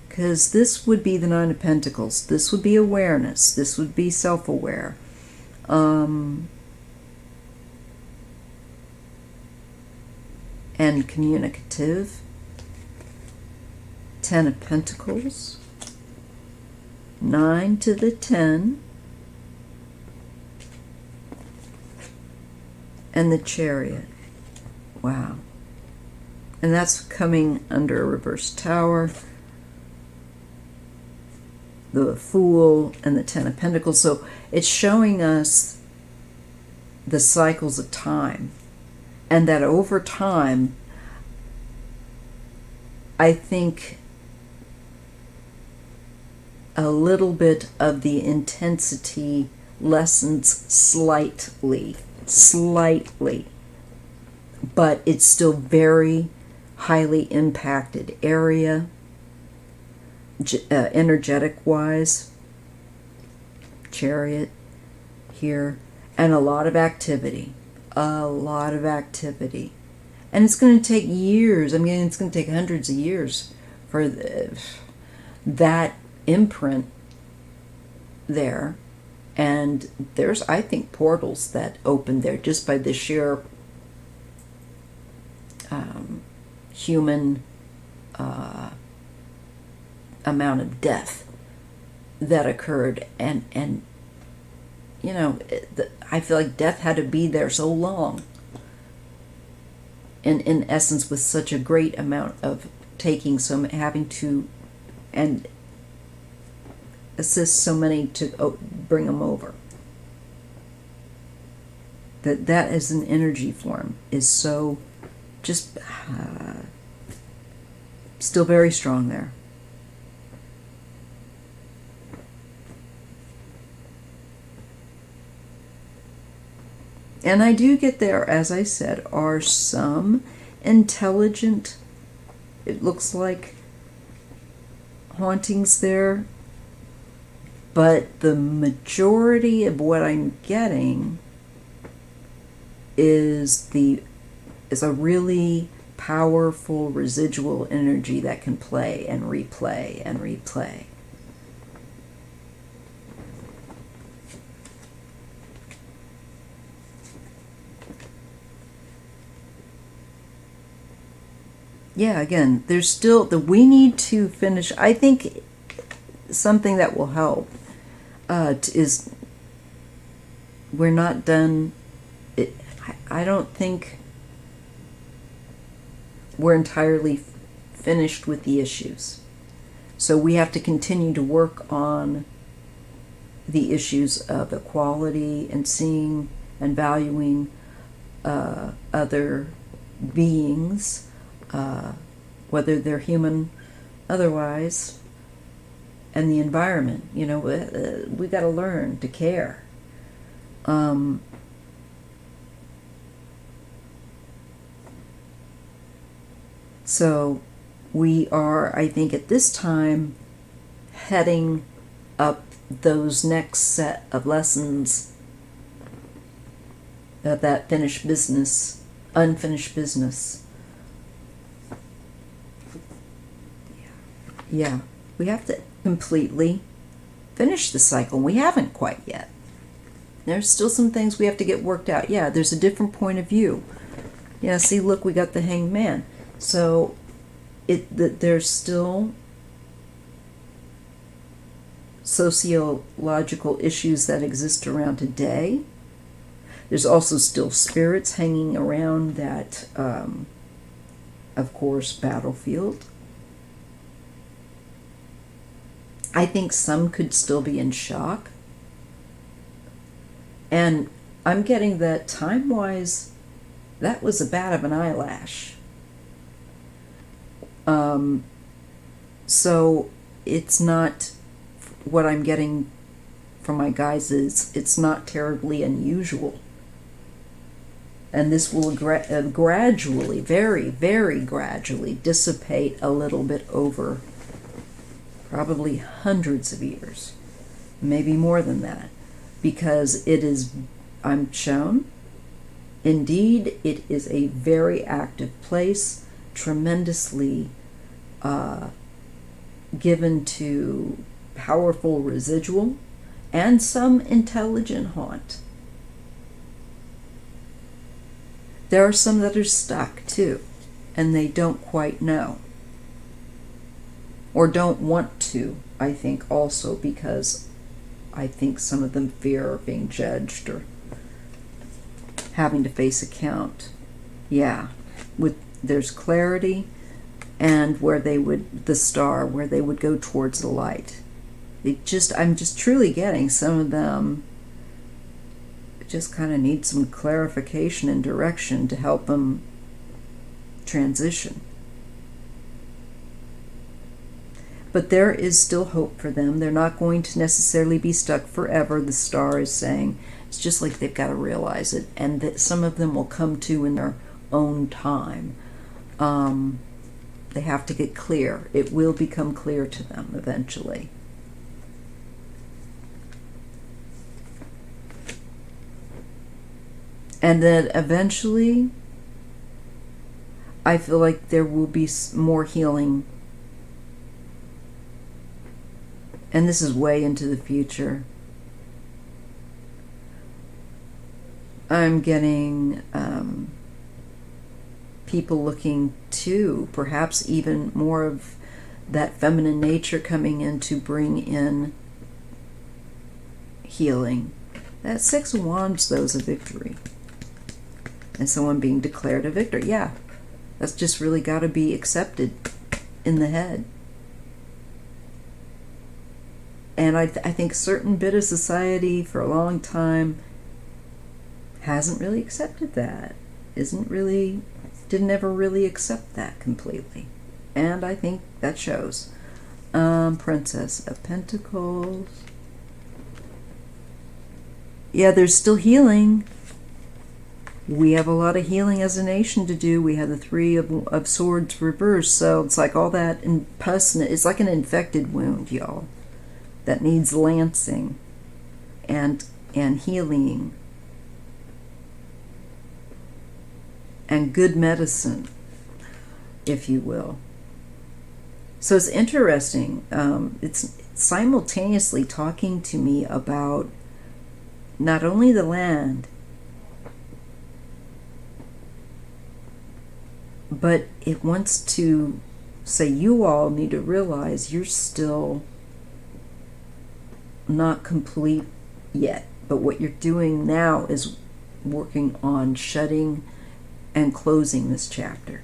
Because this would be the Nine of Pentacles. This would be awareness. This would be self-aware. And communicative. Ten of Pentacles, 9 to the 10, and the Chariot. Wow. And that's coming under a reverse tower, the Fool, and the Ten of Pentacles. So it's showing us the cycles of time, and that over time, I think a little bit of the intensity lessens slightly, but it's still very highly impacted area, energetic-wise. Chariot here, and a lot of activity. And it's going to take years. I mean, it's going to take hundreds of years for that imprint there. And there's, I think, portals that open there just by the sheer human amount of death that occurred. And you know, I feel like death had to be there so long. In essence, with such a great amount of taking, so having to and assist so many to bring them over. That as an energy form is so just still very strong there. And I do get there, as I said, are some intelligent, it looks like, hauntings there. But the majority of what I'm getting is a really powerful residual energy that can play and replay and replay. Yeah, again, there's still we need to finish. I think something that will help is we're not done. I don't think we're entirely finished with the issues. So we have to continue to work on the issues of equality and seeing and valuing other beings, whether they're human, otherwise, and the environment. You know, we got to learn to care. So we are, I think, at this time, heading up those next set of lessons of that unfinished business. Yeah, we have to completely finish the cycle. We haven't quite yet. There's still some things we have to get worked out. Yeah, there's a different point of view. Yeah, see, look, we got the Hanged Man. So there's still sociological issues that exist around today. There's also still spirits hanging around that, of course, battlefield. I think some could still be in shock. And I'm getting that time-wise, that was a bat of an eyelash. So it's not, what I'm getting from my guys is, it's not terribly unusual. And this will gradually, very, very gradually dissipate a little bit over probably hundreds of years, maybe more than that, because it is, I'm shown, indeed, it is a very active place, tremendously given to powerful residual and some intelligent haunt. There are some that are stuck too, and they don't quite know. or don't want to, I think also because I think some of them fear being judged or having to face account. Yeah, there's clarity, and where they would, the star, where they would go towards the light. I'm just truly getting some of them just kind of need some clarification and direction to help them transition. But there is still hope for them. They're not going to necessarily be stuck forever, the star is saying. It's just like they've got to realize it, and that some of them will come to in their own time. They have to get clear. It will become clear to them eventually. And then eventually, I feel like there will be more healing. And this is way into the future. I'm getting people looking to perhaps even more of that feminine nature coming in to bring in healing. That Six of Wands, though, is a victory. And someone being declared a victor. Yeah, that's just really got to be accepted in the head. And I think a certain bit of society for a long time hasn't really accepted that. Didn't ever really accept that completely. And I think that shows. Princess of Pentacles. Yeah, there's still healing. We have a lot of healing as a nation to do. We have the Three of Swords reversed, so it's like all that pus. It's like an infected wound, y'all, that needs lancing and healing and good medicine, if you will. So it's interesting. It's simultaneously talking to me about not only the land, but it wants to say you all need to realize you're still not complete yet. But what you're doing now is working on shutting and closing this chapter.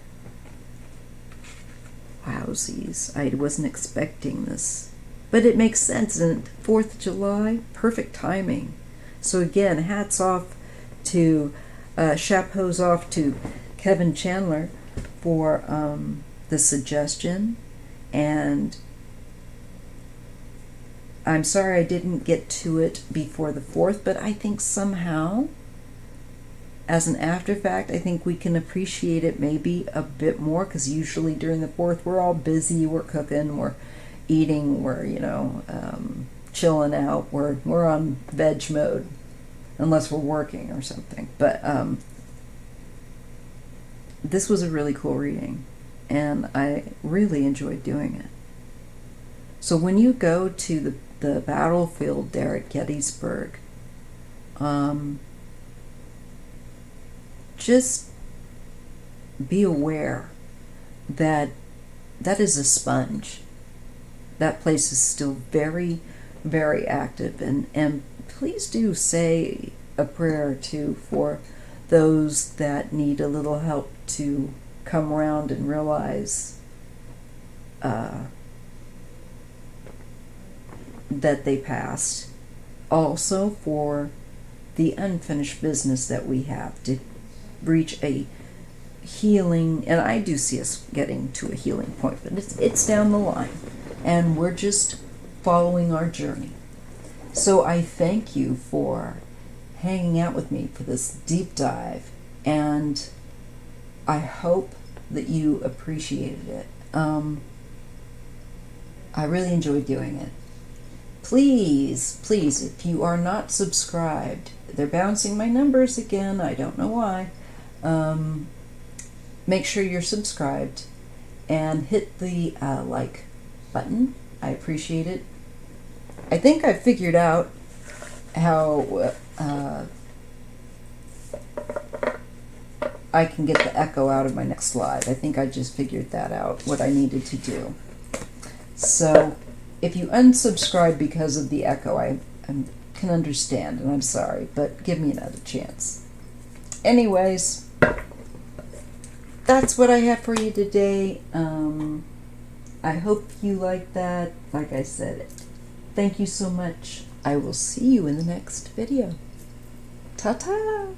Wowsies, I wasn't expecting this. But it makes sense, and 4th of July, perfect timing. So again, hats off to, chapeaus off to Kevin Chandler for the suggestion, and I'm sorry I didn't get to it before the 4th, but I think somehow, as an after fact, I think we can appreciate it maybe a bit more, because usually during the 4th we're all busy, we're cooking, we're eating, we're, chilling out, we're on veg mode, unless we're working or something. But this was a really cool reading, and I really enjoyed doing it. So when you go to the battlefield there at Gettysburg, just be aware that that is a sponge. That place is still very, very active, and please do say a prayer or two for those that need a little help to come around and realize that they passed. Also for the unfinished business that we have to reach a healing, and I do see us getting to a healing point, but it's down the line, and we're just following our journey. So I thank you for hanging out with me for this deep dive, and I hope that you appreciated it. I really enjoyed doing it. Please, if you are not subscribed, they're bouncing my numbers again, I don't know why. Make sure you're subscribed and hit the like button. I appreciate it. I think I figured out how I can get the echo out of my next slide. I think I just figured that out, what I needed to do. So if you unsubscribe because of the echo, I can understand, and I'm sorry, but give me another chance. Anyways, that's what I have for you today. I hope you like that. Like I said, thank you so much. I will see you in the next video. Ta-ta!